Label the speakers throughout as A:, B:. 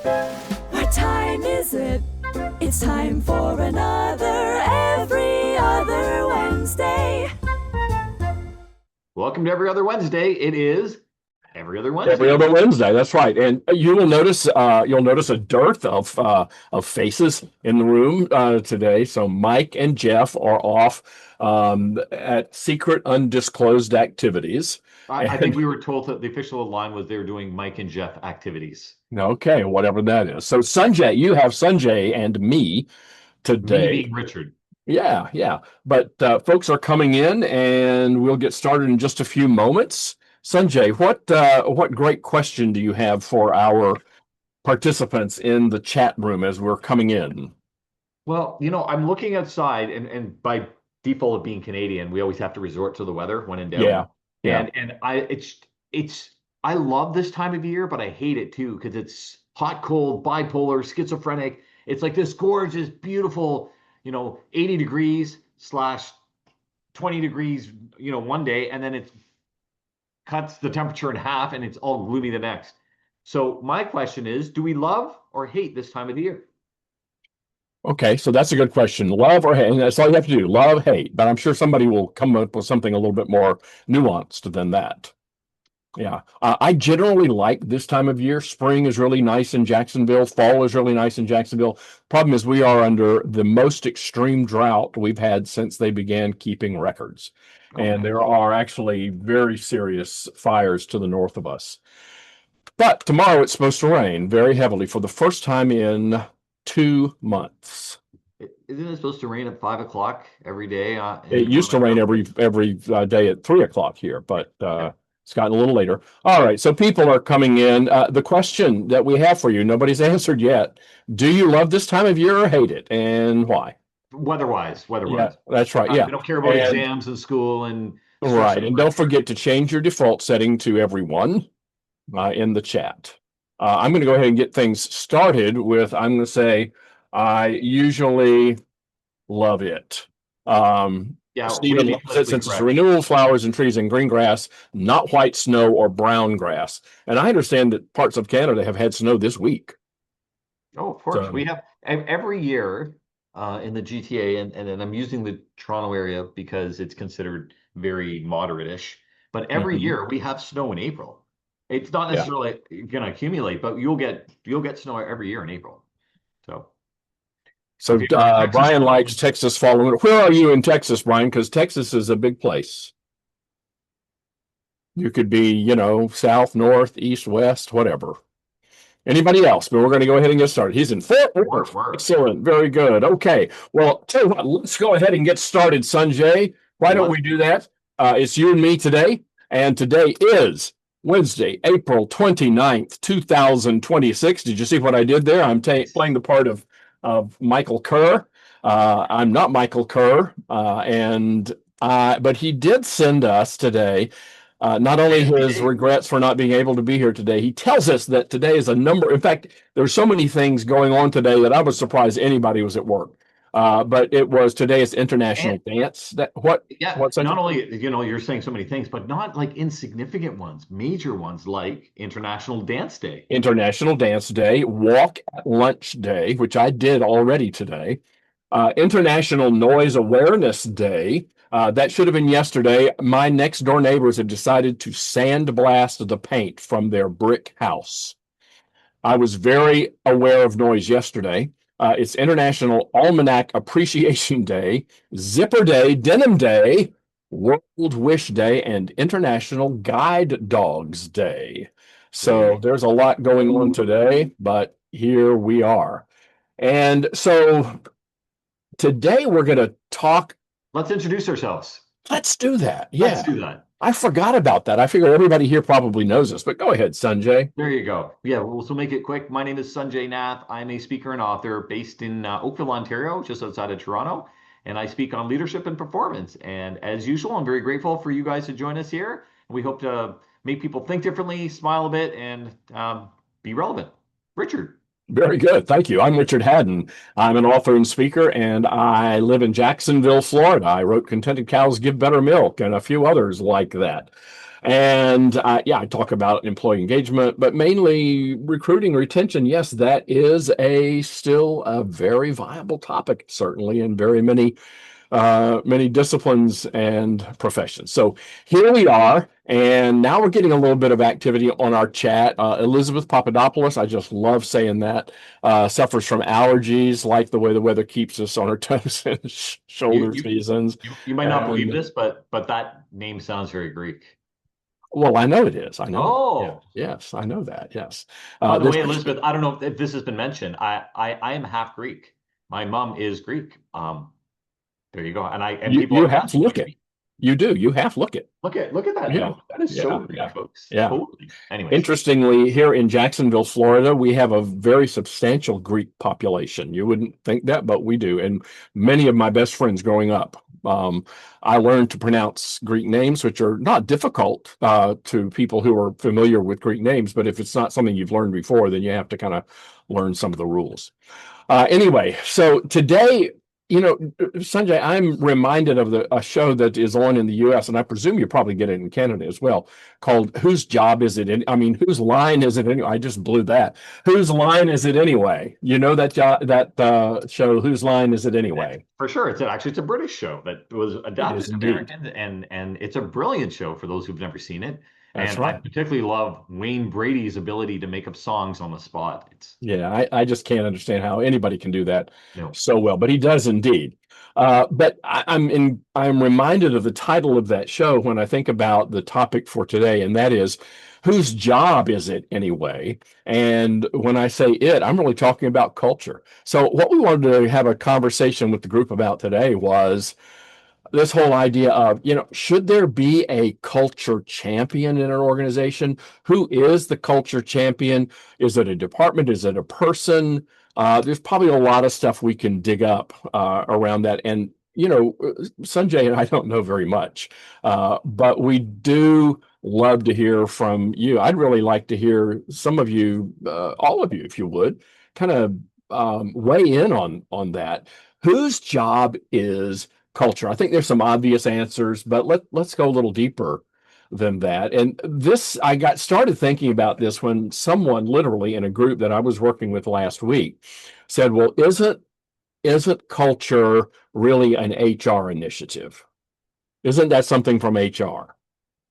A: What time is it? It's time for another Every Other Wednesday.
B: Welcome to Every Other Wednesday. It is Every Other Wednesday.
C: Every Other Wednesday, that's right. And you will notice a dearth of faces in the room today. So Mike and Jeff are off at secret undisclosed activities.
B: I think we were told that the official line was they were doing Mike and Jeff activities.
C: Okay, whatever that is. So Sanjay, you have Sanjay and me today.
B: Me being Richard.
C: Yeah. But folks are coming in, and we'll get started in just a few moments. Sanjay, what great question do you have for our participants in the chat room as we're coming in?
B: Well, I'm looking outside, and by default of being Canadian, we always have to resort to the weather when in doubt.
C: Yeah.
B: And I love this time of year, but I hate it too because it's hot, cold, bipolar, schizophrenic. It's like this gorgeous, beautiful, 80 degrees / 20 degrees, one day, and then it cuts the temperature in half and it's all gloomy the next. So my question is, do we love or hate this time of the year?
C: Okay, so that's a good question. Love or hate, and that's all you have to do. Love, hate. But I'm sure somebody will come up with something a little bit more nuanced than that. Yeah, I generally like this time of year. Spring is really nice in Jacksonville. Fall is really nice in Jacksonville. Problem is we are under the most extreme drought we've had since they began keeping records. Okay. And there are actually very serious fires to the north of us. But tomorrow it's supposed to rain very heavily for the first time in 2 months.
B: Isn't it supposed to rain at 5 o'clock every day?
C: It used to rain every day at 3 o'clock here, but it's gotten a little later. All right, so people are coming in. The question that we have for you, nobody's answered yet. Do you love this time of year or hate it, and why?
B: Weather-wise.
C: Yeah, that's right. Yeah,
B: we don't care about exams in school and
C: right. And don't forget to change your default setting to everyone in the chat. I'm going to go ahead and get things started with. I'm going to say I usually love it. Stephen
B: really,
C: loves it since it's renewal flowers and trees and green grass, not white snow or brown grass. And I understand that parts of Canada have had snow this week.
B: Oh, of course. So, we have every year in the GTA, and I'm using the Toronto area because it's considered very moderate-ish. But every year we have snow in April. It's not necessarily going to accumulate, but you'll get snow every year in April.
C: So Brian likes Texas fall. Where are you in Texas, Brian? Because Texas is a big place. You could be, south, north, east, west, whatever. Anybody else? But we're going to go ahead and get started. He's in Fort Worth. Excellent. Very good. Okay. Well, tell you what, let's go ahead and get started, Sanjay. Why don't we do that? It's you and me today. And today is Wednesday, April 29th, 2026. Did you see what I did there? I'm playing the part of Michael Kerr. I'm not Michael Kerr, but he did send us today not only his regrets for not being able to be here today. He tells us that today is a number. In fact, there's so many things going on today that I was surprised anybody was at work. But today is International Dance.
B: Not only, you're saying so many things, but not like insignificant ones, major ones like International Dance Day.
C: International Dance Day, Walk at Lunch Day, which I did already today. International Noise Awareness Day. That should have been yesterday. My next door neighbors have decided to sandblast the paint from their brick house. I was very aware of noise yesterday. It's International Almanac Appreciation Day, Zipper Day, Denim Day, World Wish Day, and International Guide Dogs Day. So there's a lot going on today, but here we are. And so today we're going to talk.
B: Let's introduce ourselves.
C: Let's do that. Yeah.
B: Let's do that.
C: I forgot about that. I figure everybody here probably knows us, but go ahead, Sanjay.
B: There you go. Yeah, we'll make it quick. My name is Sanjay Nath. I'm a speaker and author based in Oakville, Ontario, just outside of Toronto. And I speak on leadership and performance. And as usual, I'm very grateful for you guys to join us here. We hope to make people think differently, smile a bit, and be relevant. Richard.
C: Very good. Thank you. I'm Richard Haddon. I'm an author and speaker, and I live in Jacksonville, Florida. I wrote Contented Cows Give Better Milk and a few others like that. And yeah, I talk about employee engagement, but mainly recruiting, retention. Yes, that is still a very viable topic, certainly in very many disciplines and professions. So here we are, and now we're getting a little bit of activity on our chat. Elizabeth Papadopoulos, I just love saying that, suffers from allergies, like the way the weather keeps us on our toes and
B: You
C: shoulder
B: you
C: seasons.
B: you might not believe
C: And
B: this, but that name sounds very Greek.
C: well, I know it is. I know it. Yeah.
B: Oh,
C: Yes, I know that. Yes.
B: by the
C: This
B: way, Elizabeth, I don't know if this has been mentioned. I am half Greek. My mom is Greek. There you go. And people
C: you
B: always
C: have
B: ask
C: to
B: me,
C: look it. You do. You have to look it.
B: look at that
C: Yeah.
B: note. That is so
C: Yeah.
B: Greek,
C: Yeah.
B: folks.
C: Yeah.
B: Totally. Anyways,
C: Interestingly, here in Jacksonville, Florida, we have a very substantial Greek population. You wouldn't think that, but we do. And many of my best friends growing up, I learned to pronounce Greek names, which are not difficult to people who are familiar with Greek names. But if it's not something you've learned before, then you have to kind of learn some of the rules. Anyway, so today, Sanjay, I'm reminded of a show that is on in the U.S., and I presume you probably get it in Canada as well, called "Whose Job Is It?" I mean, whose line is it anyway? I just blew that. Whose line is it anyway? You know that show, "Whose Line Is It Anyway?"
B: for sure, it's a British show that was
C: It
B: adapted
C: is
B: to
C: indeed.
B: Americans, and it's a brilliant show for those who've never seen it.
C: That's
B: And I
C: right.
B: particularly love Wayne Brady's ability to make up songs on the spot. It's
C: Yeah, I just can't understand how anybody can do that
B: no.
C: so well, but he does indeed. But I'm reminded of the title of that show when I think about the topic for today, and that is, whose job is it anyway? And when I say it, I'm really talking about culture. So what we wanted to have a conversation with the group about today was this whole idea of, should there be a culture champion in an organization? Who is the culture champion? Is it a department? Is it a person? There's probably a lot of stuff we can dig up around that. And, Sanjay and I don't know very much, but we do love to hear from you. I'd really like to hear some of you, all of you, if you would, kind of weigh in on that. Whose job is culture? I think there's some obvious answers, but let's go a little deeper than that. And I got started thinking about this when someone literally in a group that I was working with last week said, well, isn't culture really an HR initiative? Isn't that something from HR?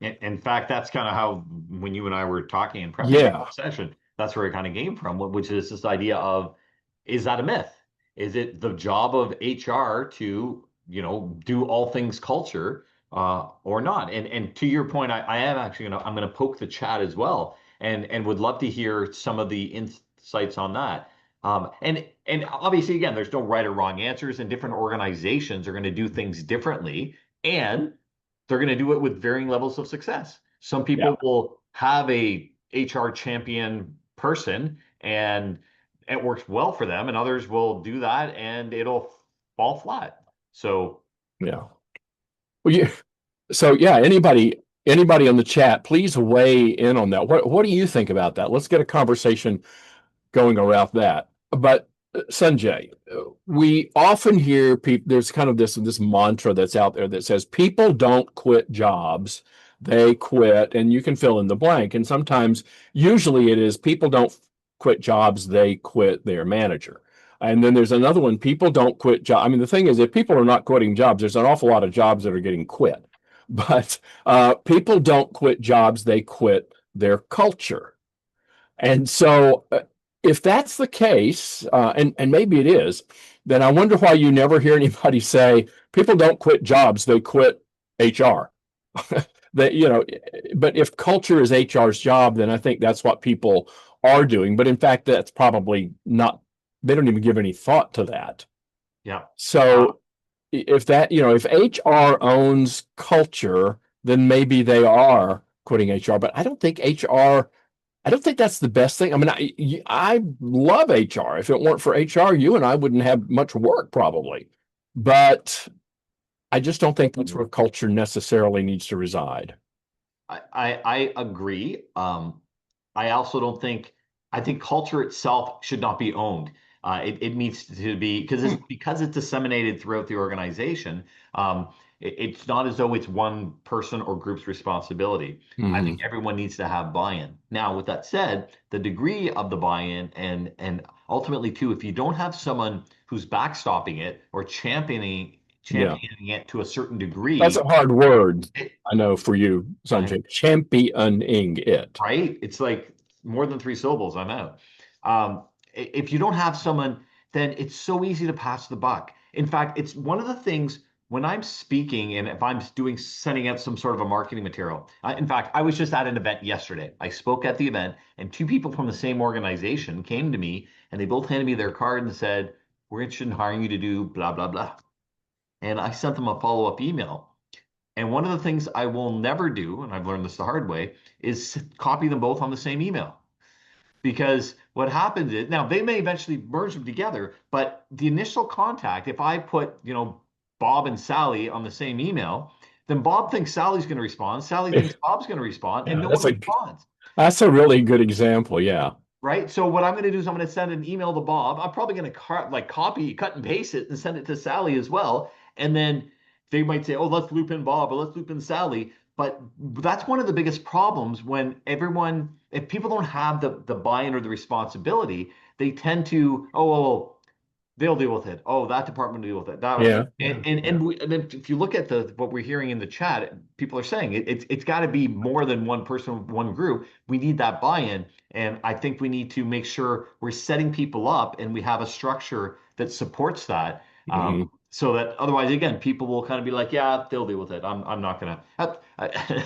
B: In fact, that's kind of how when you and I were talking and prepping for
C: Yeah.
B: the session, that's where it kind of came from, which is this idea of, is that a myth? Is it the job of HR to, do all things culture, or not? And to your point, I am actually I'm gonna poke the chat as well, and would love to hear some of the insights on that. And obviously, again, there's no right or wrong answers, and different organizations are going to do things differently, and they're going to do it with varying levels of success. Some
C: Yeah.
B: people will have a HR champion person and it works well for them, and others will do that and it'll fall flat. So
C: Yeah. Well, so yeah, anybody on the chat, please weigh in on that. What do you think about that? Let's get a conversation going around that. But Sanjay, we often hear people, there's kind of this mantra that's out there that says people don't quit jobs, they quit, and you can fill in the blank. And sometimes, usually it is people don't quit jobs, they quit their manager. And then there's another one, people don't quit jobs. I mean, the thing is, if people are not quitting jobs, there's an awful lot of jobs that are getting quit. But people don't quit jobs, they quit their culture. And so, if that's the case, and maybe it is, then I wonder why you never hear anybody say people don't quit jobs; they quit HR. That but if culture is HR's job, then I think that's what people are doing. But in fact, that's probably not. They don't even give any thought to that.
B: yeah.
C: So if HR owns culture, then maybe they are quitting HR. But I don't think that's the best thing. I mean, I love HR. If it weren't for HR, you and I wouldn't have much work probably. But I just don't think that's where culture necessarily needs to reside.
B: I agree. I also don't think I think culture itself should not be owned. It needs to be because it's disseminated throughout the organization. It's not as though it's one person or group's responsibility. I think everyone needs to have buy-in. Now, with that said, the degree of the buy-in and ultimately too, if you don't have someone who's backstopping it or championing it to a certain degree,
C: That's a hard word, I know, for you, Sanjay. Championing it.
B: Right? It's like more than 3 syllables, I'm out. If you don't have someone, then it's so easy to pass the buck. In fact, it's one of the things when I'm speaking and if I'm sending out some sort of a marketing material. In fact, I was just at an event yesterday. I spoke at the event, and 2 people from the same organization came to me, and they both handed me their card and said, "We're interested in hiring you to do blah, blah, blah." And I sent them a follow-up email. And one of the things I will never do, and I've learned this the hard way, is copy them both on the same email. Because what happens is, now they may eventually merge them together, but the initial contact, if I put, Bob and Sally on the same email, then Bob thinks Sally's going to respond, Sally thinks Bob's going to respond, and no one responds.
C: That's a really good example, yeah.
B: Right? So what I'm going to do is I'm going to send an email to Bob. I'm probably going to copy, cut and paste it and send it to Sally as well. And then they might say, "Oh, let's loop in Bob or let's loop in Sally." But that's one of the biggest problems when if people don't have the buy-in or the responsibility, they tend to, they'll deal with it. Oh, that department will deal with it. And if you look at what we're hearing in the chat, people are saying it's got to be more than one person, one group. We need that buy-in, and I think we need to make sure we're setting people up and we have a structure that supports that. So that otherwise, again, people will kind of be like, "Yeah, they'll deal with it. I'm not gonna."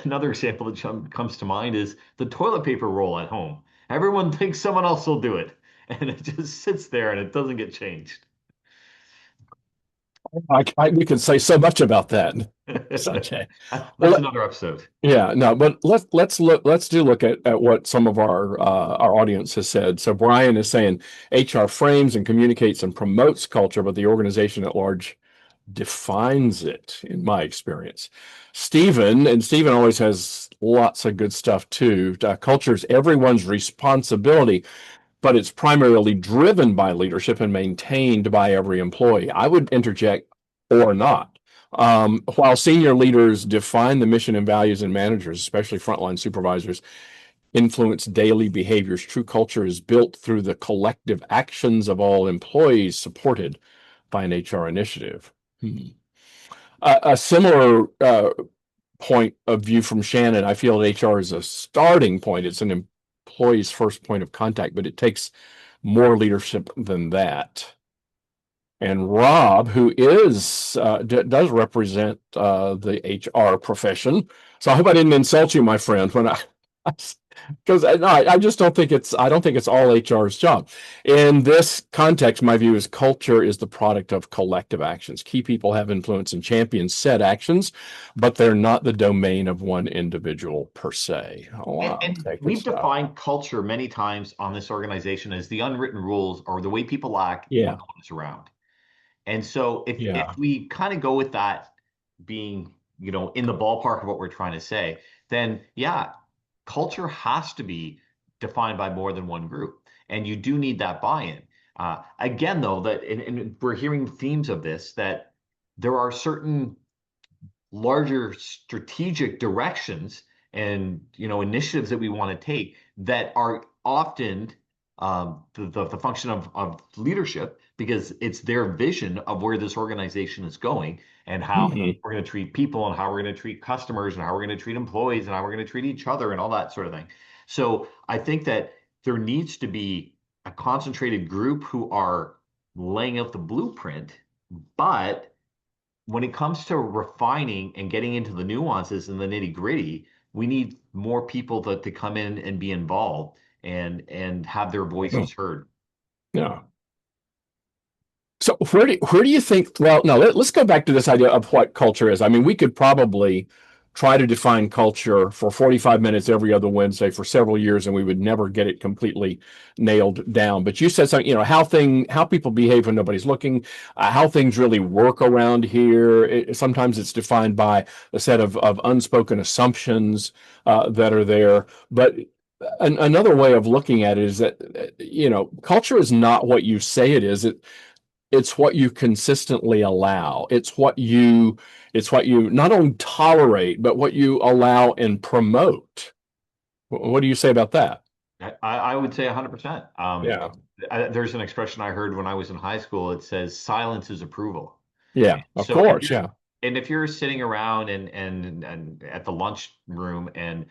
B: Another example that comes to mind is the toilet paper roll at home. Everyone thinks someone else will do it, and it just sits there and it doesn't get changed.
C: We can say so much about that, Sanjay.
B: That's another episode.
C: Yeah, no, but let's look at what some of our audience has said. So Brian is saying HR frames and communicates and promotes culture, but the organization at large defines it, in my experience. Stephen always has lots of good stuff too. Culture is everyone's responsibility, but it's primarily driven by leadership and maintained by every employee. I would interject, or not. While senior leaders define the mission and values, and managers, especially frontline supervisors, influence daily behaviors, true culture is built through the collective actions of all employees supported by an HR initiative. A similar point of view from Shannon, I feel that HR is a starting point. It's an employee's first point of contact, but it takes more leadership than that. And Rob, who does represent the HR profession, so I hope I didn't insult you, my friend, when because I just don't think it's all HR's job. In this context, my view is culture is the product of collective actions. Key people have influence and champion set actions, but they're not the domain of one individual per se.
B: And we've defined culture many times on this organization as the unwritten rules or the way people act when no one's around. And so if we kind of go with that being, in the ballpark of what we're trying to say, then culture has to be defined by more than one group, and you do need that buy-in. Again, though, and we're hearing themes of this, that there are certain larger strategic directions and initiatives that we want to take that are often the function of leadership, because it's their vision of where this organization is going and how we're going to treat people and how we're going to treat customers and how we're going to treat employees and how we're going to treat each other and all that sort of thing. So I think that there needs to be a concentrated group who are laying out the blueprint, but when it comes to refining and getting into the nuances and the nitty-gritty, we need more people to come in and be involved and have their voices heard.
C: Yeah. So where do you think? Well, no, let's go back to this idea of what culture is. I mean, we could probably try to define culture for 45 minutes every other Wednesday for several years, and we would never get it completely nailed down. But you said something, how people behave when nobody's looking, how things really work around here. Sometimes it's defined by a set of unspoken assumptions that are there. But another way of looking at it is that, culture is not what you say it is. it's what you consistently allow. It's what you not only tolerate, but what you allow and promote. What do you say about that?
B: I would say 100%.
C: Yeah.
B: There's an expression I heard when I was in high school. It says silence is approval.
C: Yeah, of
B: So if
C: course.
B: you're
C: Yeah.
B: and if you're sitting around and at the lunch room and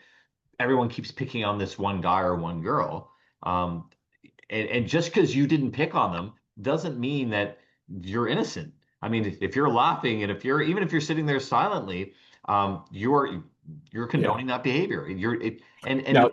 B: everyone keeps picking on this one guy or one girl, um, and just because you didn't pick on them doesn't mean that you're innocent. I mean, if you're laughing and if you're even if you're sitting there silently, you're
C: Yeah.
B: condoning that behavior. And
C: Now,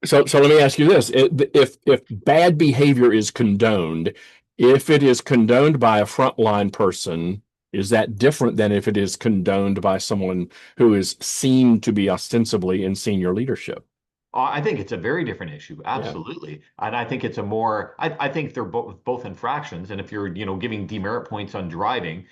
C: so let me ask you this. If bad behavior is condoned, if it is condoned by a frontline person, is that different than if it is condoned by someone who is seen to be ostensibly in senior leadership?
B: I think it's a very different issue,
C: Yeah.
B: absolutely. And I think it's a more, I think they're both infractions. And if you're, giving demerit points on driving,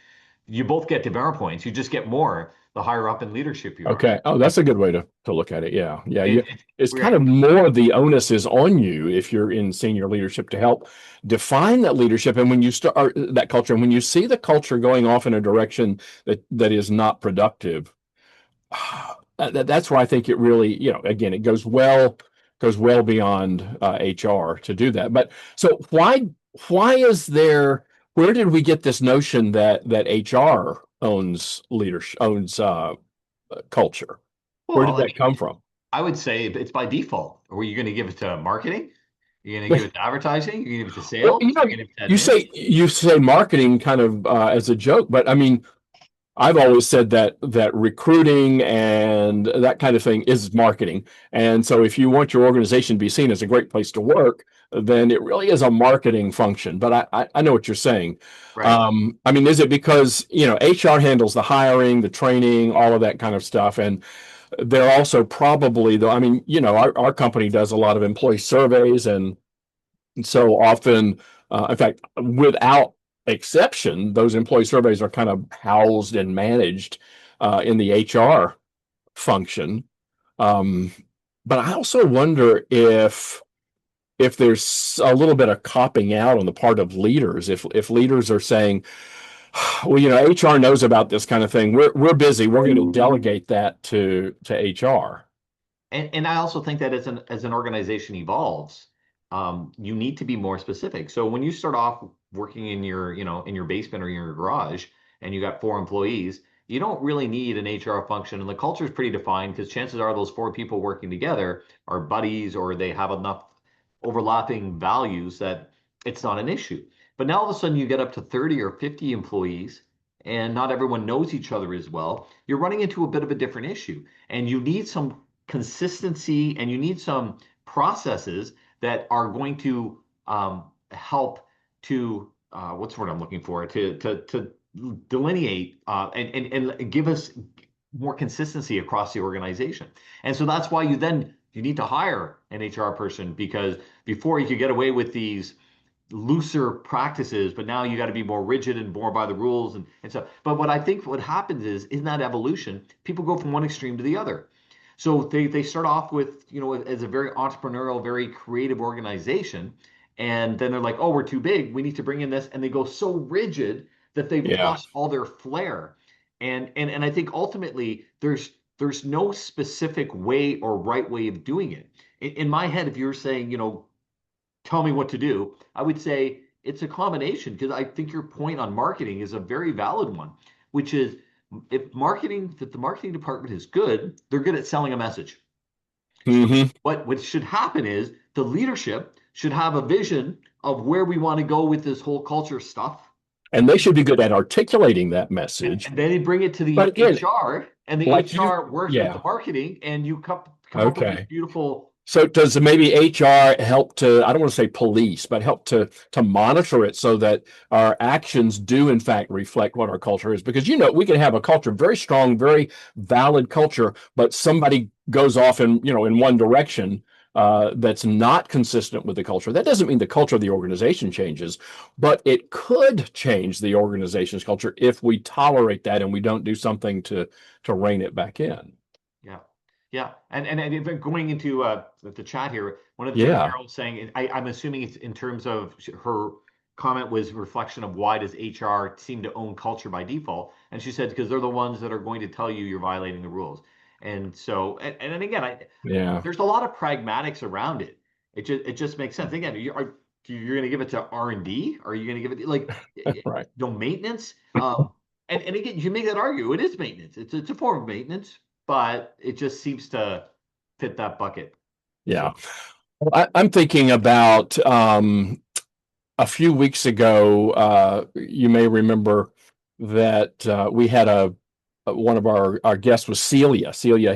B: you both get demerit points. You just get more the higher up in leadership you are.
C: Okay. Oh, that's a good way to look at it. Yeah. Yeah. It's
B: We're
C: kind of more the onus is on you if you're in senior leadership to help define that leadership. And when you start that culture, and when you see the culture going off in a direction that is not productive, that's where I think it really, again, it goes well beyond HR to do that. But so why is there? Where did we get this notion that HR owns leadership, owns culture? Where did
B: well, I
C: that
B: mean,
C: come from?
B: I would say it's by default. Are you going to give it to marketing? You're going to give it to advertising? You're going to give it to
C: Well,
B: sales? You're going to give it to
C: you
B: admin?
C: say marketing kind of as a joke, but I mean, I've always said that recruiting and that kind of thing is marketing. And so if you want your organization to be seen as a great place to work, then it really is a marketing function. But I know what you're saying.
B: Right.
C: I mean, is it because, HR handles the hiring, the training, all of that kind of stuff? And they're also probably, though, I mean, our company does a lot of employee surveys, and so often, in fact, without exception, those employee surveys are kind of housed and managed in the HR function. Um, but I also wonder if there's a little bit of copping out on the part of leaders. If leaders are saying, well, HR knows about this kind of thing. We're busy. We're going to delegate that to HR.
B: And I also think that as an organization evolves, you need to be more specific. So when you start off working in your basement or your garage, and you got 4 employees, you don't really need an HR function, and the culture is pretty defined because chances are those 4 people working together are buddies or they have enough overlapping values that it's not an issue. But now all of a sudden you get up to 30 or 50 employees and not everyone knows each other as well. You're running into a bit of a different issue, and you need some consistency and you need some processes that are going to help to what's the word I'm looking for to delineate and give us more consistency across the organization. And so that's why you need to hire an HR person, because before you could get away with these looser practices, but now you got to be more rigid and more by the rules and so. But what I think what happens is in that evolution, people go from one extreme to the other. So they start off with, as a very entrepreneurial, very creative organization, and then they're like, oh, we're too big, we need to bring in this, and they go so rigid that they've
C: Yeah.
B: lost all their flair. And I think ultimately there's no specific way or right way of doing it. In my head, if you're saying, tell me what to do, I would say it's a combination, because I think your point on marketing is a very valid one, which is if the marketing department is good, they're good at selling a message. So
C: Hmm.
B: what should happen is the leadership should have a vision of where we want to go with this whole culture stuff.
C: And they should be good at articulating that
B: And
C: message.
B: then they bring it to
C: But
B: the
C: again,
B: HR, and the
C: like you,
B: HR works with the
C: yeah,
B: marketing, and you come up with this
C: okay.
B: beautiful.
C: So does maybe HR help to, I don't want to say police, but help to monitor it so that our actions do in fact reflect what our culture is? Because we can have a culture, very strong, very valid culture, but somebody goes off in one direction that's not consistent with the culture. That doesn't mean the culture of the organization changes, but it could change the organization's culture if we tolerate that and we don't do something to rein it back in.
B: Yeah, yeah, and even going into the chat here, one of the things
C: Yeah.
B: Carol's saying, I'm assuming it's in terms of her comment was a reflection of why does HR seem to own culture by default? And she said, because they're the ones that are going to tell you you're violating the rules. And so, and then again,
C: Yeah.
B: there's a lot of pragmatics around it. It just makes sense. Again, you're going to give it to R&D? Or are you going to give it like,
C: Right.
B: maintenance? And again, you make that argue. It is maintenance. It's a form of maintenance, but it just seems to fit that bucket.
C: Yeah. I'm thinking about a few weeks ago, you may remember that we had one of our guests was Celia. Celia,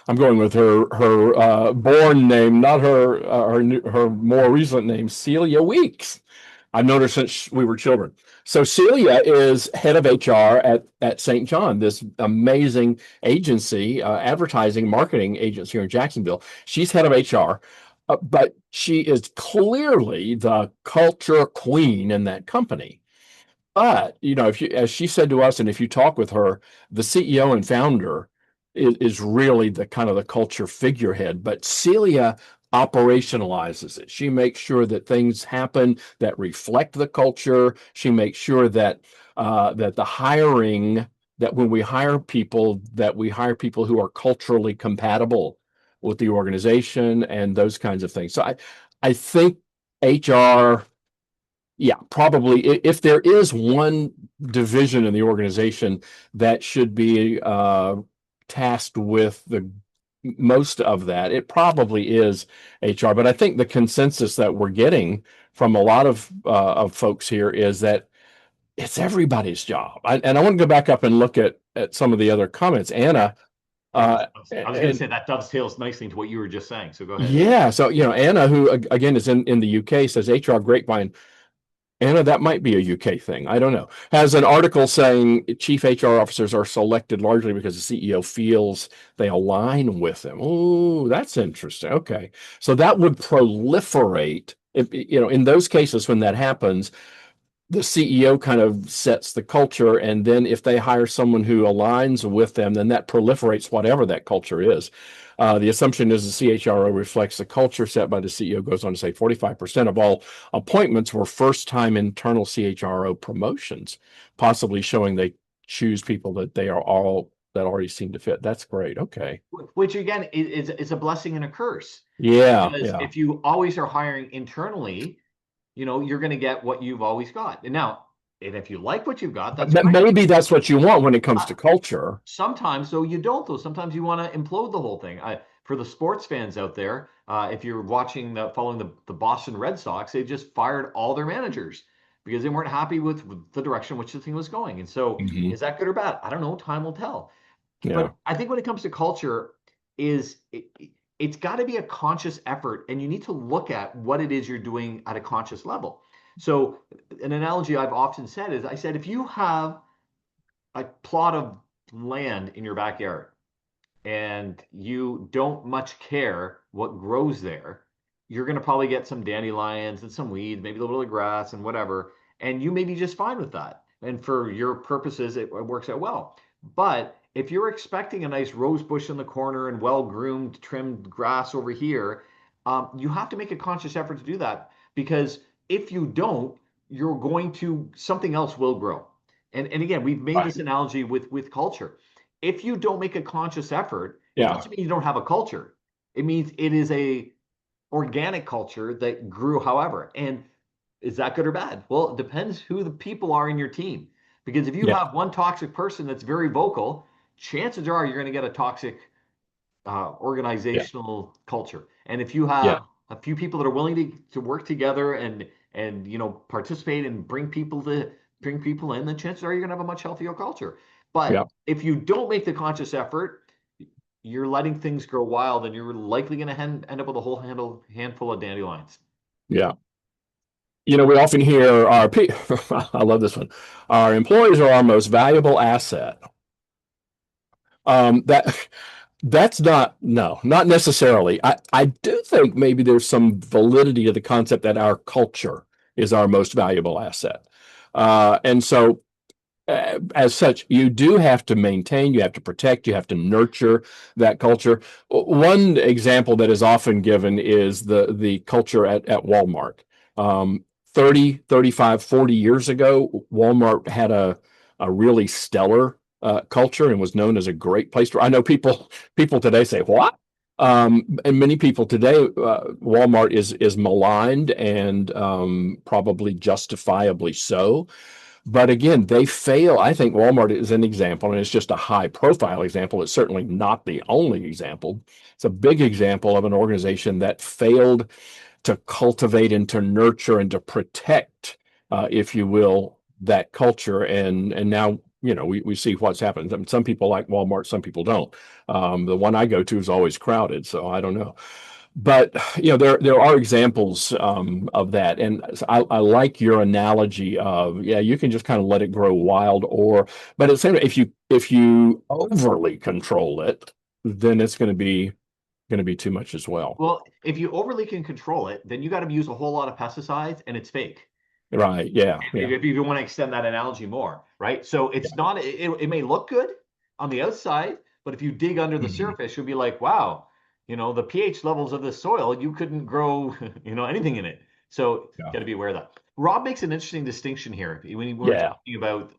C: I'm going with her born name, not her more recent name, Celia Weeks. I've known her since we were children. So Celia is head of HR at St. John, this amazing agency, advertising marketing agency here in Jacksonville. She's head of HR, but she is clearly the culture queen in that company. But if you, as she said to us, and if you talk with her, the CEO and founder is really the kind of the culture figurehead. But Celia operationalizes it. She makes sure that things happen that reflect the culture. She makes sure that that the hiring, that when we hire people, that we hire people who are culturally compatible with the organization and those kinds of things. So I think HR. Yeah, probably. If there is one division in the organization that should be tasked with the most of that, it probably is HR. But I think the consensus that we're getting from a lot of folks here is that it's everybody's job. And I want to go back up and look at some of the other comments. Anna.
B: I was going to say that dovetails nicely into what you were just saying. So go ahead.
C: Yeah. So, Anna, who again is in the UK, says HR Grapevine. Anna, that might be a UK thing. I don't know. Has an article saying chief HR officers are selected largely because the CEO feels they align with them. Oh, that's interesting. Okay. So that would proliferate. If, in those cases, when that happens, the CEO kind of sets the culture. And then if they hire someone who aligns with them, then that proliferates whatever that culture is. The assumption is the CHRO reflects the culture set by the CEO. Goes on to say 45% of all appointments were first-time internal CHRO promotions, possibly showing they choose people that they are all that already seem to fit. That's great. Okay.
B: Which again is a blessing and a curse.
C: Yeah.
B: Because if you always are hiring internally, you're going to get what you've always got. And now, if you like what you've got, that's great.
C: Maybe that's what you want when it comes to culture.
B: Sometimes, though, you don't, though. Sometimes you want to implode the whole thing. For the sports fans out there, if you're following the Boston Red Sox, they just fired all their managers because they weren't happy with the direction which the thing was going. And so, is that good or bad? I don't know. Time will tell.
C: Yeah.
B: But I think when it comes to culture, it's got to be a conscious effort, and you need to look at what it is you're doing at a conscious level. So an analogy I've often said is, I said, if you have a plot of land in your backyard and you don't much care what grows there, you're going to probably get some dandelions and some weeds, maybe a little bit of grass and whatever, and you may be just fine with that. And for your purposes, it works out well. But if you're expecting a nice rose bush in the corner and well-groomed, trimmed grass over here, you have to make a conscious effort to do that, because if you don't, something else will grow. And again, we've made this analogy with culture. If you don't make a conscious effort, it doesn't mean you don't have a culture. It means it is a organic culture that grew however. And is that good or bad? Well, it depends who the people are in your team. Because if you have one toxic person that's very vocal, chances are you're going to get a toxic organizational culture. And if you have a few people that are willing to work together and participate and bring people in, then chances are you're going to have a much healthier culture. But if you don't make the conscious effort, you're letting things grow wild, and you're likely going to end up with a whole handful of dandelions.
C: Yeah. We often hear I love this one. Our employees are our most valuable asset. That's not necessarily. I do think maybe there's some validity to the concept that our culture is our most valuable asset. And so as such, you do have to maintain, you have to protect, you have to nurture that culture. One example that is often given is the culture at Walmart. 30, 35, 40 years ago, Walmart had a really stellar culture and was known as a great place to. I know people today say what, and many people today, Walmart is maligned and probably justifiably so. But again, they fail. I think Walmart is an example, and it's just a high profile example. It's certainly not the only example. It's a big example of an organization that failed to cultivate and to nurture and to protect, if you will, that culture. And now, we see what's happened. I mean, some people like Walmart, some people don't. The one I go to is always crowded, so I don't know. But there are examples of that, and I like your analogy of you can just kind of let it grow wild, but at the same time, if you overly control it, then it's going to be too much as well.
B: Well, if you overly can control it, then you got to use a whole lot of pesticides, and it's fake.
C: Right? Yeah.
B: If you want to extend that analogy more, right? So it's not. It may look good on the outside, but if you dig under the surface, you'll be like, wow. The pH levels of the soil, you couldn't grow, anything in it. So got to be aware of that. Rob makes an interesting distinction here when we're talking about.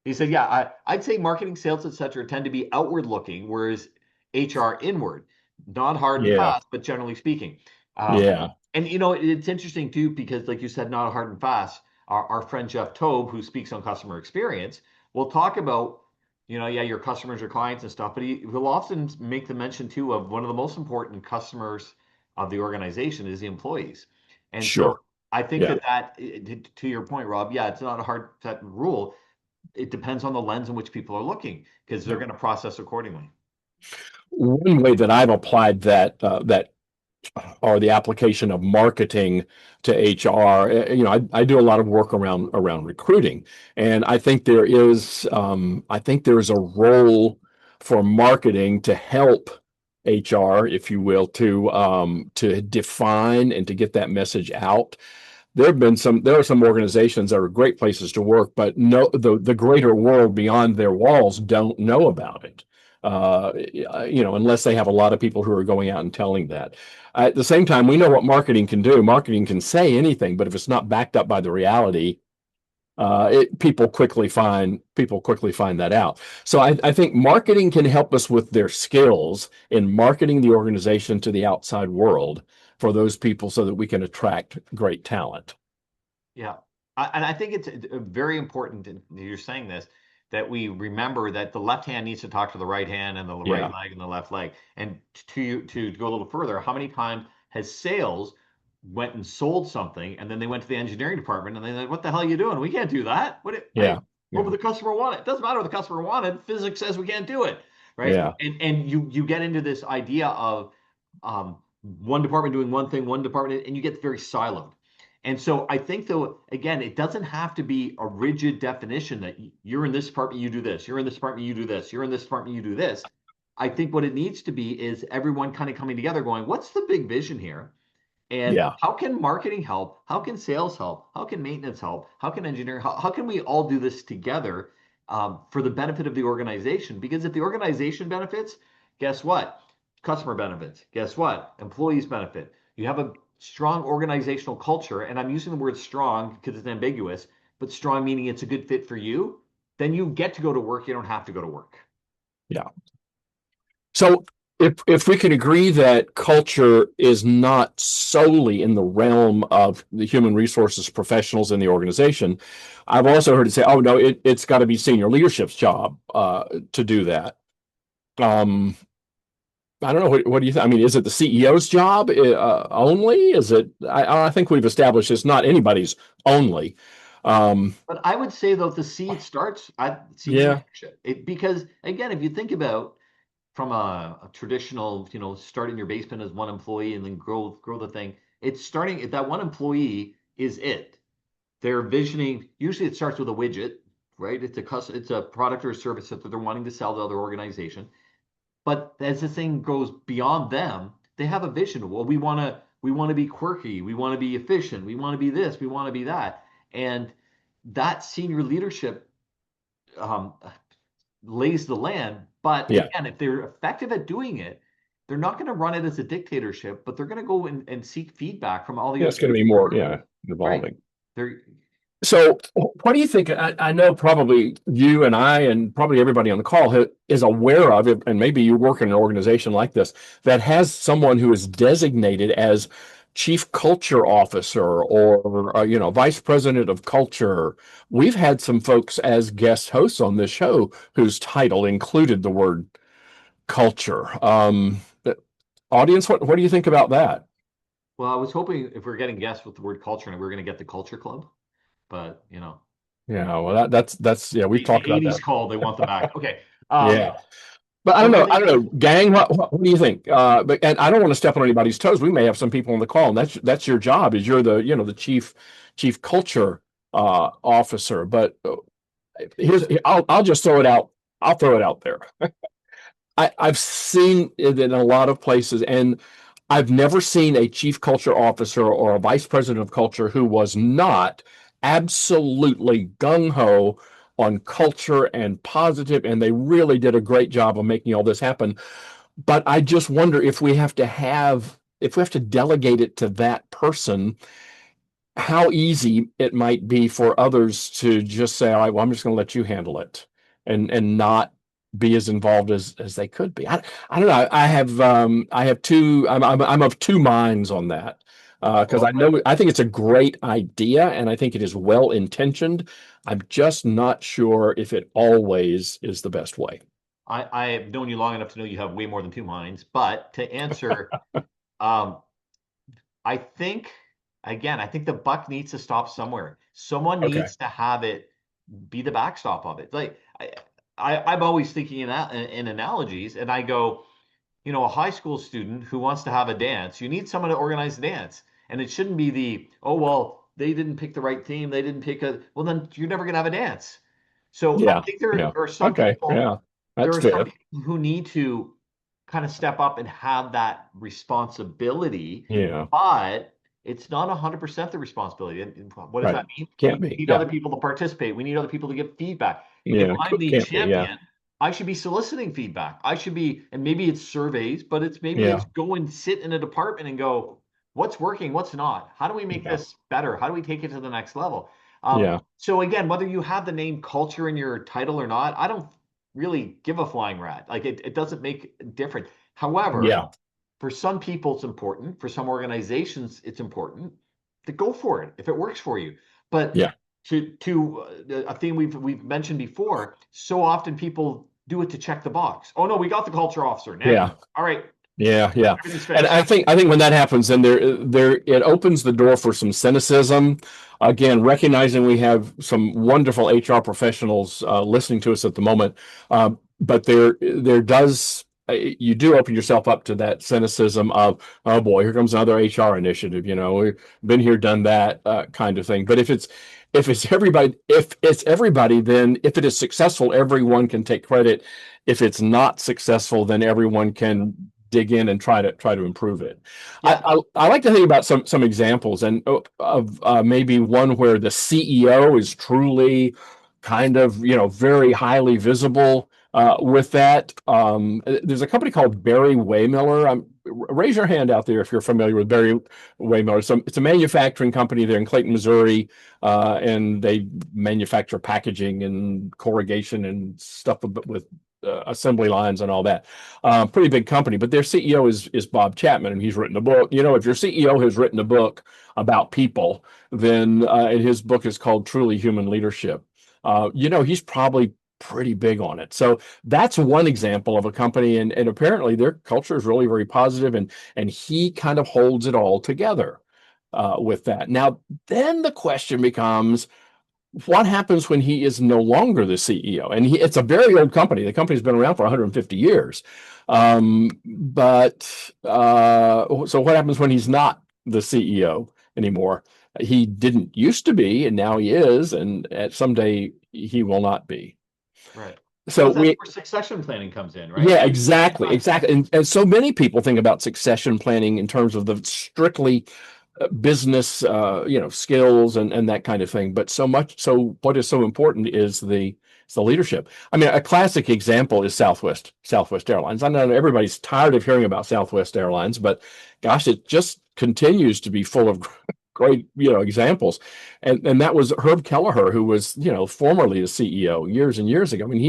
B: He said, I'd say marketing, sales, etc., tend to be outward looking, whereas HR inward, not hard and fast, but generally speaking. And it's interesting too, because like you said, not hard and fast. Our friend Jeff Tobe, who speaks on customer experience, will talk about your customers or clients and stuff, but he will often make the mention too of one of the most important customers of the organization is the employees. And so I think that to your point, Rob, it's not a hard set rule. It depends on the lens in which people are looking, because they're going to process accordingly.
C: One way that I've applied that or the application of marketing to HR. I do a lot of work around recruiting, and I think there is a role for marketing to help HR, if you will, to define and to get that message out. There are some organizations that are great places to work, but the greater world beyond their walls don't know about it. Unless they have a lot of people who are going out and telling that. At the same time, we know what marketing can do. Marketing can say anything, but if it's not backed up by the reality, people quickly find that out. So I think marketing can help us with their skills in marketing the organization to the outside world for those people, so that we can attract great talent.
B: Yeah, and I think it's very important. You're saying this, that we remember that the left hand needs to talk to the right hand, and the right leg and the left leg. And to go a little further, how many times has sales went and sold something, and then they went to the engineering department, and they're like, "What the hell are you doing? We can't do that. What would the customer want? It doesn't matter what the customer wanted. Physics says we can't do it, right?"
C: Yeah.
B: And you get into this idea of one department doing one thing, one department, and you get very siloed. And so I think, though, again, it doesn't have to be a rigid definition that you're in this department, you do this, you're in this department, you do this, you're in this department, you do this. I think what it needs to be is everyone kind of coming together going, what's the big vision here? And how can marketing help? How can sales help? How can maintenance help? How can engineering help? How can we all do this together for the benefit of the organization? Because if the organization benefits, guess what? Customer benefits. Guess what? Employees benefit. You have a strong organizational culture, and I'm using the word strong because it's ambiguous, but strong meaning it's a good fit for you, then you get to go to work. You don't have to go to work.
C: Yeah. So if we can agree that culture is not solely in the realm of the human resources professionals in the organization, I've also heard it say, oh, no, it's got to be senior leadership's job to do that. I don't know. What do you think? I mean, is it the CEO's job only? Is it? I think we've established it's not anybody's only.
B: But I would say, though, the seed starts at senior leadership. Because, again, if you think about from a traditional, start in your basement as one employee and then grow the thing, it's starting. That one employee is it. They're visioning. Usually, it starts with a widget, right? It's a product or a service that they're wanting to sell to other organization. But as the thing goes beyond them, they have a vision. Well, we want to be quirky. We want to be efficient. We want to be this. We want to be that. And that senior leadership lays the land. But again, if they're effective at doing it, they're not going to run it as a dictatorship, but they're going to go and seek feedback from all the.
C: It's going to be more. Yeah. evolving.
B: They're
C: So, what do you think? I know probably you and I, and probably everybody on the call is aware of it, and maybe you work in an organization like this that has someone who is designated as chief culture officer or vice president of culture. We've had some folks as guest hosts on this show whose title included the word culture. Audience, what do you think about that?
B: Well, I was hoping if we're getting guests with the word culture, and we are going to get the Culture Club, but
C: Yeah, well, that's yeah, we've
B: the
C: talked about
B: 80s
C: that.
B: call, they want them back. Okay.
C: Yeah. But I don't know. I don't know, gang. What do you think? And I don't want to step on anybody's toes. We may have some people on the call, and that's your job. Is you're the chief culture officer. But I'll just throw it out. I'll throw it out there. I've seen it in a lot of places, and I've never seen a chief culture officer or a vice president of culture who was not absolutely gung ho on culture and positive, and they really did a great job of making all this happen. But I just wonder if we have to delegate it to that person, how easy it might be for others to just say, all right, well, I'm just going to let you handle it and not be as involved as they could be. I don't know. I have two. I'm of two minds on that because I think it's a great idea and I think it is well intentioned. I'm just not sure if it always is the best way.
B: I have known you long enough to know you have way more than two minds. But to answer, I think the buck needs to stop somewhere. Someone needs to have it be the backstop of it. Like I'm always thinking in analogies, and I go, a high school student who wants to have a dance, you need someone to organize the dance. And it shouldn't be they didn't pick the right theme. They didn't pick then you're never going to have a dance. So I think there are some people,
C: that's fair.
B: some people who need to kind of step up and have that responsibility.
C: Yeah.
B: But it's not 100% the responsibility. And what does that mean?
C: Can't
B: we
C: be.
B: need other people to participate. We need other people to give feedback.
C: Yeah,
B: if I'm the champion, I should be soliciting feedback. I should be, and maybe it's surveys, but it's it's go and sit in a department and go, what's working, what's not? How do we make this better? How do we take it to the next level? So again, whether you have the name culture in your title or not, I don't really give a flying rat. Like it doesn't make a difference. However, for some people it's important. For some organizations, it's important to go for it if it works for you. But to a thing we've mentioned before, so often people do it to check the box. Oh no, we got the culture officer. Now, all right.
C: Yeah. And I think when that happens, then it opens the door for some cynicism. Again, recognizing we have some wonderful HR professionals listening to us at the moment, but there does. You do open yourself up to that cynicism of, oh boy, here comes another HR initiative. We've been here, done that kind of thing. But if it's everybody, then if it is successful, everyone can take credit. If it's not successful, then everyone can dig in and try to improve it. I like to think about some examples and of maybe one where the CEO is truly kind of very highly visible with that. There's a company called Barry-Wehmiller. Raise your hand out there if you're familiar with Barry-Wehmiller. It's a manufacturing company there in Clayton, Missouri, and they manufacture packaging and corrugation and stuff with assembly lines and all that. Pretty big company, but their CEO is Bob Chapman, and he's written a book. If your CEO has written a book about people, then his book is called Truly Human Leadership. He's probably pretty big on it. So that's one example of a company, and apparently their culture is really very positive, and he kind of holds it all together with that. Now, then the question becomes, what happens when he is no longer the CEO? And it's a very old company. The company's been around for 150 years. So what happens when he's not the CEO anymore? He didn't used to be, and now he is, and someday he will not be.
B: Right.
C: So
B: that's where succession planning comes in, right?
C: Yeah, exactly. And so many people think about succession planning in terms of the strictly business, skills and that kind of thing. But so what is so important is the leadership. I mean, a classic example is Southwest Airlines. I know everybody's tired of hearing about Southwest Airlines, but gosh, it just continues to be full of great, examples. And that was Herb Kelleher, who was, formerly the CEO years and years ago. I mean,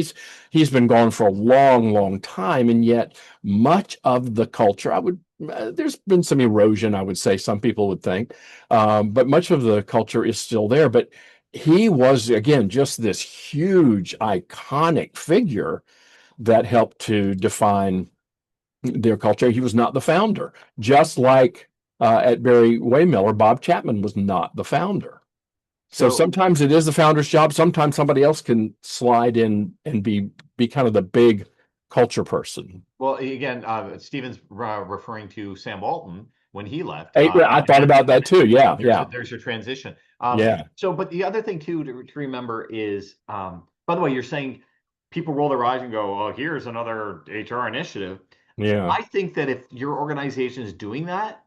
C: he's been gone for a long, long time, and yet much of the culture, there's been some erosion, I would say, some people would think, but much of the culture is still there. But he was, again, just this huge, iconic figure that helped to define their culture. He was not the founder, just like at Barry Waymiller, Bob Chapman was not the founder. So sometimes it is the founder's job. Sometimes somebody else can slide in and be kind of the big culture person.
B: Well, again, Stephen's referring to Sam Walton when he left.
C: I thought about that too. Yeah,
B: there's your transition.
C: Yeah.
B: So, but the other thing too to remember is, by the way, you're saying people roll their eyes and go, "Oh, here's another HR initiative."
C: Yeah.
B: I think that if your organization is doing that,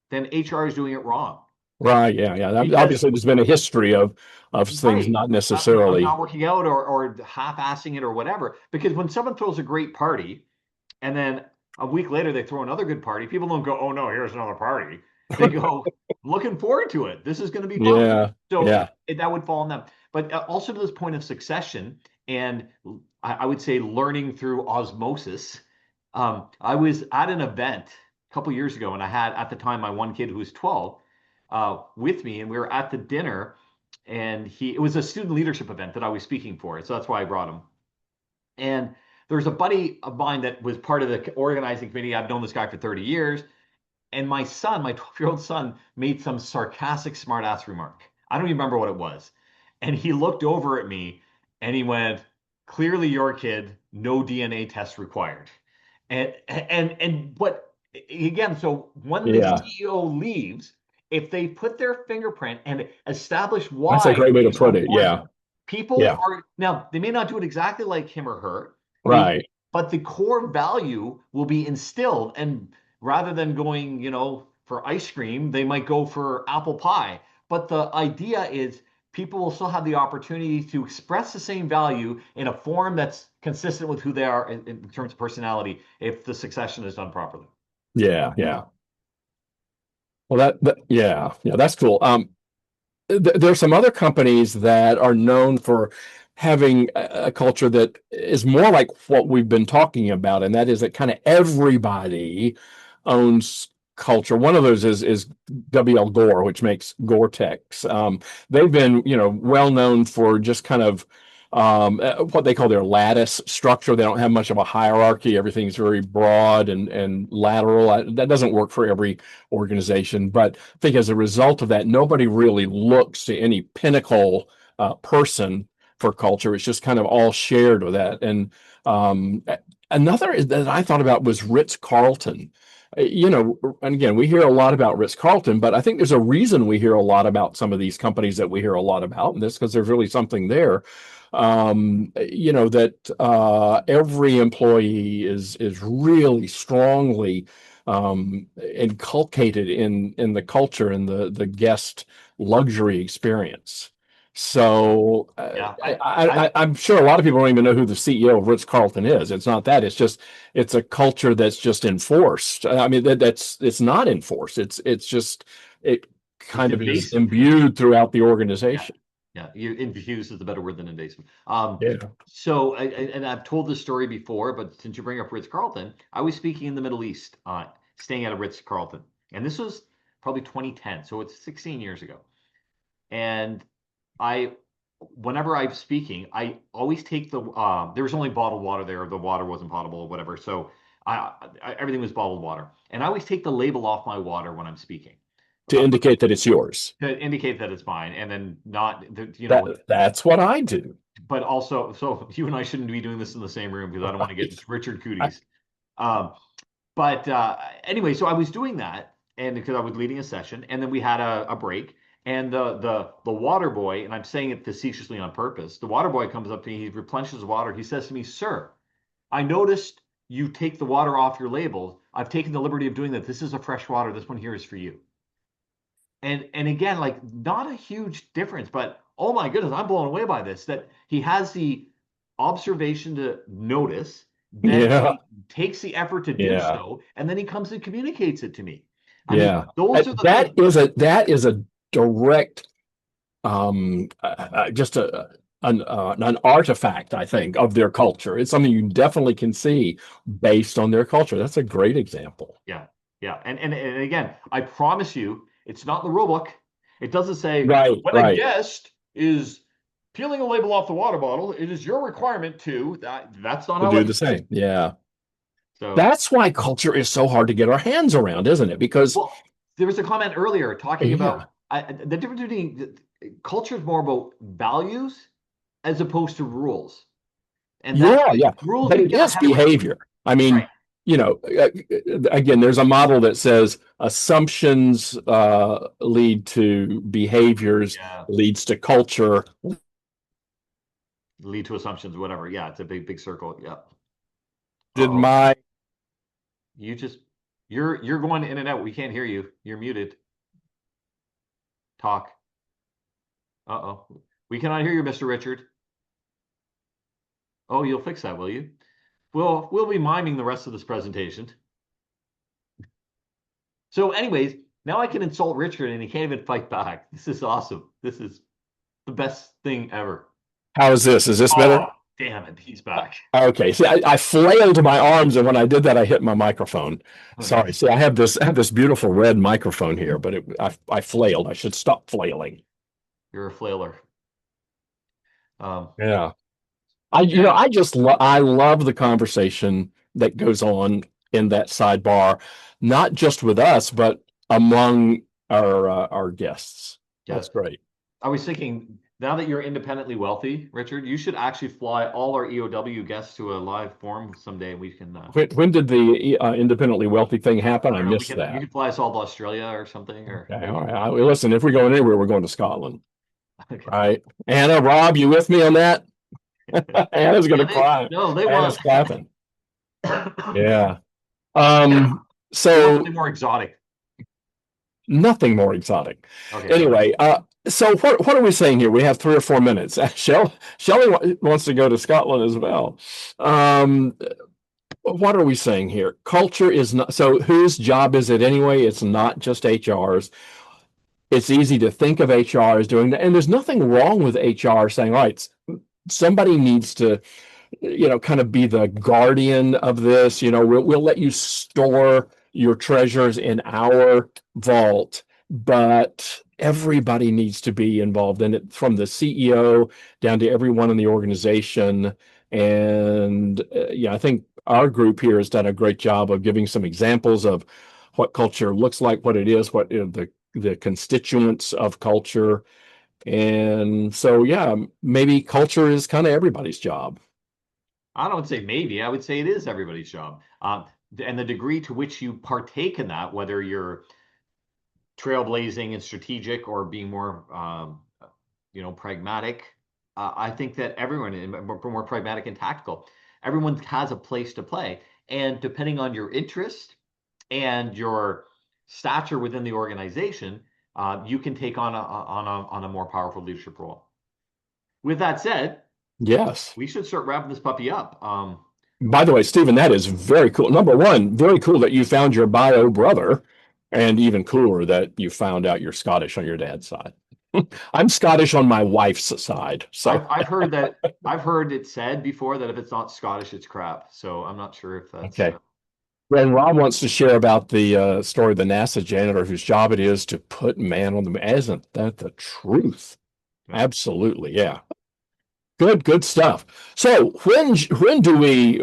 B: then HR is doing it wrong.
C: Right. Yeah. Obviously, there's been a history of things not necessarily
B: not working out or half-assing it or whatever. Because when someone throws a great party, and then a week later they throw another good party, people don't go, "Oh no, here's another party." They go, "Looking forward to it. This is going to be fun."
C: Yeah.
B: So that would fall on them. But also to this point of succession, and I would say learning through osmosis. I was at an event a couple years ago, and I had at the time my one kid who was 12 with me, and we were at the dinner, and it was a student leadership event that I was speaking for, so that's why I brought him. And there was a buddy of mine that was part of the organizing committee. I've known this guy for 30 years, and my 12-year-old son, made some sarcastic smartass remark. I don't even remember what it was, and he looked over at me and he went, "Clearly your kid, no DNA test required." But again, so when the CEO leaves, if they put their fingerprint and establish why,
C: that's a great way to put it. Yeah,
B: people are now, they may not do it exactly like him or her,
C: right?
B: But the core value will be instilled, and rather than going, for ice cream, they might go for apple pie. But the idea is, people will still have the opportunity to express the same value in a form that's consistent with who they are in terms of personality, if the succession is done properly.
C: Yeah. Well, that's cool. There's some other companies that are known for having a culture that is more like what we've been talking about, and that is that kind of everybody owns culture. One of those is WL Gore, which makes Gore-Tex. They've been, well known for just kind of what they call their lattice structure. They don't have much of a hierarchy. Everything's very broad and lateral. That doesn't work for every organization, but I think as a result of that, nobody really looks to any pinnacle person for culture. It's just kind of all shared with that. And another that I thought about was Ritz-Carlton. And again, we hear a lot about Ritz-Carlton, but I think there's a reason we hear a lot about some of these companies that we hear a lot about, and that's because there's really something there. That every employee is really strongly inculcated in the culture and the guest luxury experience. So I'm sure a lot of people don't even know who the CEO of Ritz-Carlton is. It's not that. It's a culture that's just enforced. I mean, it's not enforced. It kind of is imbued throughout the organization.
B: Yeah, infused is a better word than invasive. So, and I've told this story before, but since you bring up Ritz-Carlton, I was speaking in the Middle East, staying at a Ritz-Carlton, and this was probably 2010, so it's 16 years ago. And whenever I'm speaking, I always take there was only bottled water there. The water wasn't potable or whatever. So everything was bottled water. And I always take the label off my water when I'm speaking.
C: To indicate that it's yours.
B: To indicate that it's mine. And then
C: that's what I do.
B: But also, so you and I shouldn't be doing this in the same room because I don't want to get Richard Cooties. Anyway, so I was doing that, and because I was leading a session, and then we had a break. And the water boy, and I'm saying it facetiously on purpose, the water boy comes up to me, he replenishes water. He says to me, "Sir, I noticed you take the water off your label. I've taken the liberty of doing that. This is a fresh water. This one here is for you." And again, like, not a huge difference, but oh my goodness, I'm blown away by this, that he has the observation to notice, then he takes the effort to do so, and then he comes and communicates it to me.
C: That is a direct, just an artifact, I think, of their culture. It's something you definitely can see based on their culture. That's a great example.
B: Yeah. Yeah. And again, I promise you, it's not in the rule book. It doesn't say
C: Right,
B: when
C: right.
B: a guest is peeling a label off the water bottle, it is your requirement to that's not
C: To
B: how
C: do
B: it
C: the same. Yeah.
B: So
C: That's why culture is so hard to get our hands around, isn't it? Because
B: well, there was a comment earlier talking
C: yeah,
B: about the difference between culture is more about values as opposed to rules. And that's
C: yeah,
B: rules
C: but
B: you
C: it
B: get
C: is
B: ahead of
C: behavior. I mean,
B: right.
C: Again, there's a model that says assumptions lead to behaviors,
B: Yeah.
C: leads to culture.
B: Lead to assumptions, whatever. Yeah, it's a big circle. Yeah.
C: Did
B: Uh-oh.
C: my
B: You're going in and out. We can't hear you. You're muted. Talk. Uh-oh. We cannot hear you, Mr. Richard. Oh, you'll fix that, will you? We'll be miming the rest of this presentation. So anyways, now I can insult Richard and he can't even fight back. This is awesome. This is the best thing ever.
C: How is this? Is this better?
B: Oh, damn it. He's back.
C: Okay. See, I flailed my arms, and when I did that, I hit my microphone.
B: Okay.
C: Sorry. See, I have this beautiful red microphone here, but I flailed. I should stop flailing.
B: You're a flailer.
C: Yeah. I love the conversation that goes on in that sidebar, not just with us, but among our guests. That's great.
B: I was thinking, now that you're independently wealthy, Richard, you should actually fly all our EOW guests to a live forum someday. We can.
C: When did the independently wealthy thing happen? I missed that.
B: You can fly us all to Australia or something. Or
C: okay, all right. Listen, if we're going anywhere, we're going to Scotland.
B: Okay.
C: Right, Anna, Rob, you with me on that? Anna's going to cry.
B: No, they
C: Anna's
B: want.
C: Yeah. So
B: nothing more exotic.
C: Nothing more exotic.
B: Okay.
C: Anyway, so what are we saying here? We have 3 or 4 minutes. Shelley wants to go to Scotland as well. What are we saying here? Culture is not, so whose job is it anyway? It's not just HR's. It's easy to think of HR as doing that. And there's nothing wrong with HR saying, all right, somebody needs to, kind of be the guardian of this. We'll let you store your treasures in our vault, but everybody needs to be involved in it, from the CEO down to everyone in the organization. And I think our group here has done a great job of giving some examples of what culture looks like, what it is, what the constituents of culture. And so, maybe culture is kind of everybody's job.
B: I don't say maybe. I would say it is everybody's job. And the degree to which you partake in that, whether you're trailblazing and strategic or being more, pragmatic, I think that everyone, more pragmatic and tactical, everyone has a place to play. And depending on your interest and your stature within the organization, you can take on a more powerful leadership role. With that said,
C: yes,
B: we should start wrapping this puppy up.
C: By the way, Stephen, that is very cool. Number one, very cool that you found your bio brother, and even cooler that you found out you're Scottish on your dad's side. I'm Scottish on my wife's side. So
B: I've heard it said before that if it's not Scottish, it's crap. So I'm not sure if that's
C: okay. And Rob wants to share about the story of the NASA janitor whose job it is to put man on the moon. Isn't that the truth? Yeah. Absolutely, yeah. Good stuff. So when do we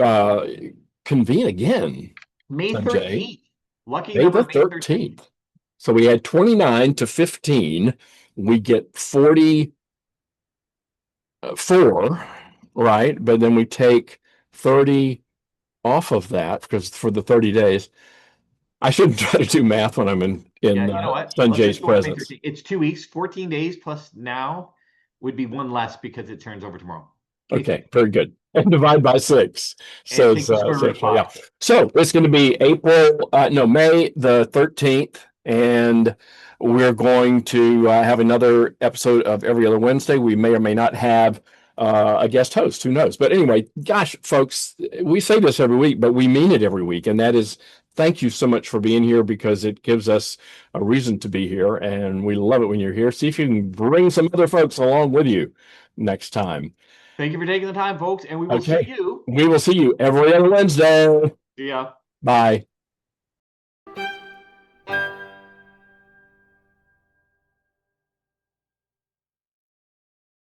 C: convene again?
B: May 13th. Lucky
C: May the 13th. So we had 29 to 15. We get 44, right? But then we take 30 off of that because for the 30 days. I shouldn't try to do math when I'm in Sanjay's presence.
B: It's 2 weeks, 14 days plus now would be one less because it turns over tomorrow.
C: Okay, very good. And divide by 6. So it's yeah. So it's going to be May the 13th, and we're going to have another episode of Every Other Wednesday. We may or may not have a guest host, who knows? But anyway, gosh, folks, we say this every week, but we mean it every week, and that is thank you so much for being here because it gives us a reason to be here, and we love it when you're here. See if you can bring some other folks along with you next time.
B: Thank you for taking the time, folks, and we will see you.
C: We will see you every other Wednesday.
B: See ya.
C: Bye.